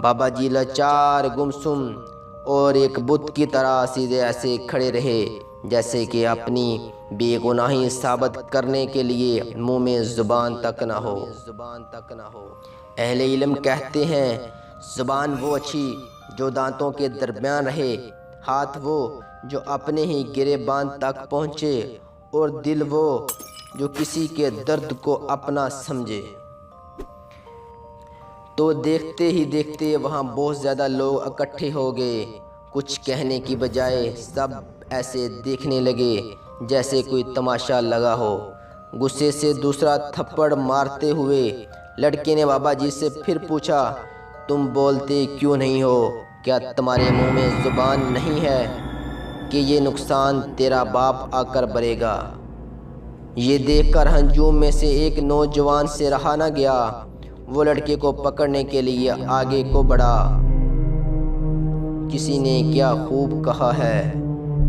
बाबा जी लाचार, गुमसुम और एक बुत की तरह सीधे ऐसे खड़े रहे जैसे कि अपनी बेगुनाही साबित करने के लिए मुंह में जुबान तक न हो। अहले इल्म कहते हैं, जुबान वो अच्छी जो दांतों के दरमियान रहे, हाथ वो जो अपने ही गिरेबान तक पहुँचे, और दिल वो जो किसी के दर्द को अपना समझे। तो देखते ही देखते वहाँ बहुत ज़्यादा लोग इकट्ठे हो गए। कुछ कहने की बजाय सब ऐसे देखने लगे जैसे कोई तमाशा लगा हो। गुस्से से दूसरा थप्पड़ मारते हुए लड़के ने बाबा जी से फिर पूछा, तुम बोलते क्यों नहीं हो? क्या तुम्हारे मुंह में जुबान नहीं है कि ये नुकसान तेरा बाप आकर भरेगा? ये देखकर हंजूम में से एक नौजवान से रहा न गया। वो लड़के को पकड़ने के लिए आगे को बढ़ा। किसी ने क्या खूब कहा है,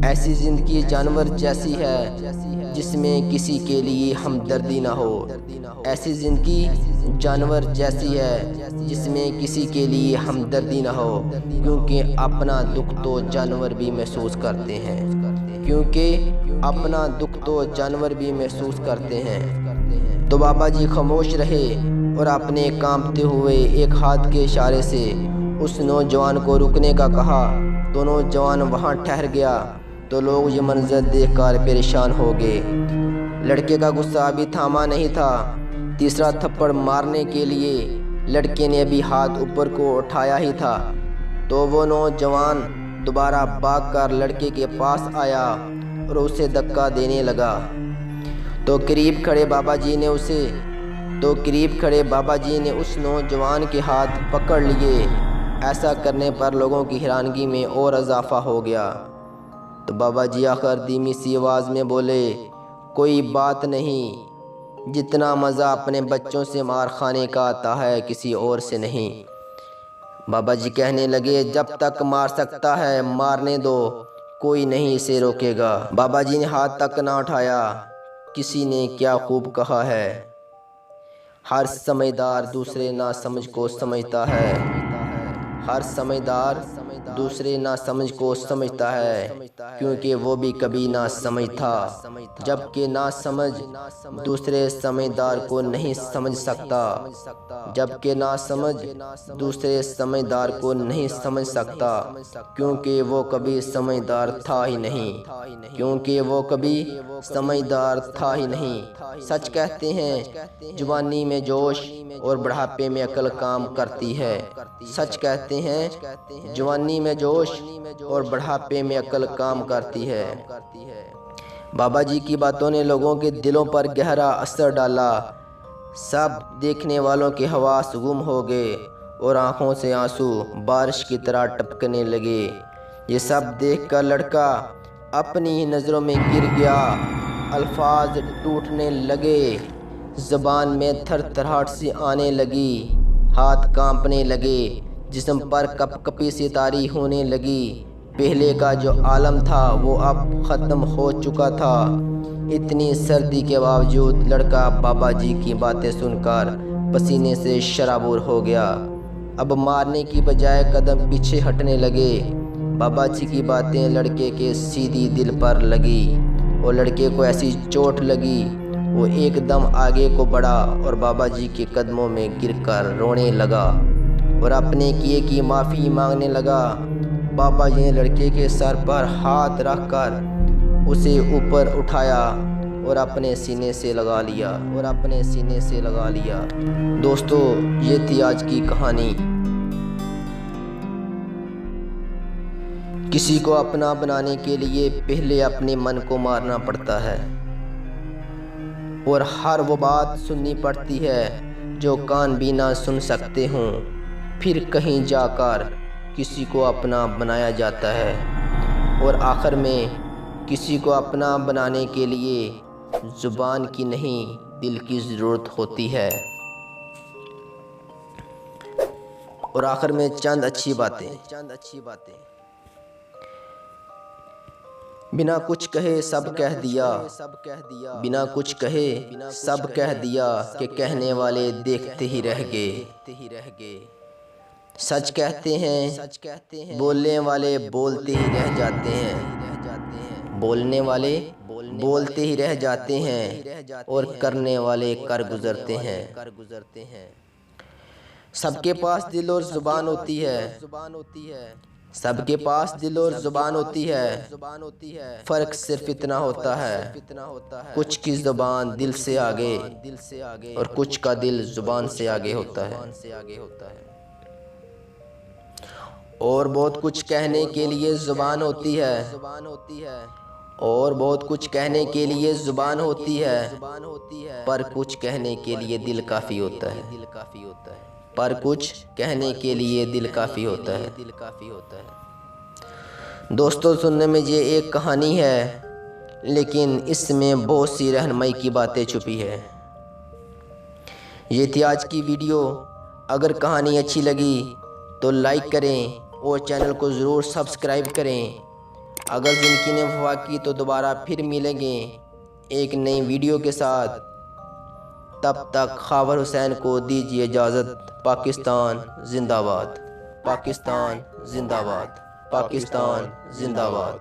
ऐसी जिंदगी जानवर जैसी है जिसमें किसी के लिए हमदर्दी ना हो। ऐसी जिंदगी जानवर जैसी है जिसमें किसी के लिए हमदर्दी ना हो, क्योंकि अपना दुख तो जानवर भी महसूस करते हैं। क्योंकि अपना दुख तो जानवर भी महसूस करते हैं। तो बाबा जी खामोश रहे और अपने कांपते हुए एक हाथ के इशारे से उस नौजवान को रुकने का कहा। तो नौजवान वहां ठहर गया। तो लोग ये मंजर देखकर परेशान हो गए। लड़के का गुस्सा अभी थामा नहीं था। तीसरा थप्पड़ मारने के लिए लड़के ने अभी हाथ ऊपर को उठाया ही था। तो वो नौजवान दोबारा भागकर लड़के के पास आया और उसे धक्का देने लगा। तो करीब खड़े बाबा जी ने उस नौजवान के हाथ पकड़ लिए। ऐसा करने पर लोगों की हैरानगी में और इजाफा हो गया। तो बाबा जी आखिर धीमी सी आवाज़ में बोले, कोई बात नहीं, जितना मज़ा अपने बच्चों से मार खाने का आता है किसी और से नहीं। बाबा जी कहने लगे, जब तक मार सकता है मारने दो, कोई नहीं इसे रोकेगा। बाबा जी ने हाथ तक ना उठाया। किसी ने क्या खूब कहा है, हर समझदार दूसरे ना समझ को समझता है। हर समझदार दूसरे ना समझ को समझता है, क्योंकि वो भी कभी ना समझ था। जबकि ना समझ दूसरे समझदार को नहीं समझ सकता। जबकि ना समझ दूसरे समझदार को नहीं समझ सकता, क्योंकि वो कभी समझदार था ही नहीं। क्योंकि वो कभी समझदार था ही नहीं। सच कहते हैं, जवानी में जोश और बुढ़ापे में अक्ल काम करती है। सच कहते हैं, जवानी में जोश और बुढ़ापे में अक्ल काम करती है। बाबा जी की बातों ने लोगों के दिलों पर गहरा असर डाला। सब देखने वालों के हवास गुम हो गए और आंखों से आंसू बारिश की तरह टपकने लगे। ये सब देखकर लड़का अपनी ही नज़रों में गिर गया। अल्फाज टूटने लगे, ज़बान में थरथराहट सी आने लगी, हाथ कांपने लगे, जिस्म पर कपकपी सी तारी होने लगी। पहले का जो आलम था वो अब ख़त्म हो चुका था। इतनी सर्दी के बावजूद लड़का बाबा जी की बातें सुनकर पसीने से शराबूर हो गया। अब मारने की बजाय कदम पीछे हटने लगे। बाबा जी की बातें लड़के के सीधी दिल पर लगी और लड़के को ऐसी चोट लगी, वो एकदम आगे को बढ़ा और बाबा जी के कदमों में गिरकर रोने लगा और अपने किए की माफ़ी मांगने लगा। बाबा जी ने लड़के के सर पर हाथ रखकर उसे ऊपर उठाया और अपने सीने से लगा लिया। दोस्तों, ये थी आज की कहानी। किसी को अपना बनाने के लिए पहले अपने मन को मारना पड़ता है और हर वो बात सुननी पड़ती है जो कान भी ना सुन सकते हों। फिर कहीं जाकर किसी को अपना बनाया जाता है और आखिर में किसी को अपना बनाने के लिए ज़ुबान की नहीं, दिल की ज़रूरत होती है। और आखिर में चंद अच्छी बातें। बिना कुछ कहे सब कह दिया, बिना कुछ कहे सब कह दिया कि कहने वाले देखते ही रह गए। सच कहते हैं बोलने वाले बोलते ही रह जाते हैं, बोलने वाले बोलते ही रह जाते हैं और करने वाले कर गुजरते हैं। सबके पास दिल और जुबान होती है, सबके पास दिल और जुबान होती है, फर्क सिर्फ इतना होता है कुछ की जुबान दिल से आगे और कुछ का दिल जुबान से आगे होता है। और बहुत कुछ कहने के लिए जुबान होती है, और बहुत कुछ कहने के लिए जुबान होती है, पर कुछ कहने के लिए दिल काफ़ी होता है, पर कुछ कहने के लिए दिल काफ़ी होता है। दोस्तों, सुनने में ये एक कहानी है, लेकिन इसमें बहुत सी रहनुमाई की बातें छुपी है। ये थी आज की वीडियो। अगर कहानी अच्छी लगी तो लाइक करें और चैनल को ज़रूर सब्सक्राइब करें। अगर ज़िंदगी ने वफा की तो दोबारा फिर मिलेंगे एक नई वीडियो के साथ। तब तक ख़ावर हुसैन को दीजिए इजाज़त। पाकिस्तान जिंदाबाद, पाकिस्तान जिंदाबाद, पाकिस्तान जिंदाबाद।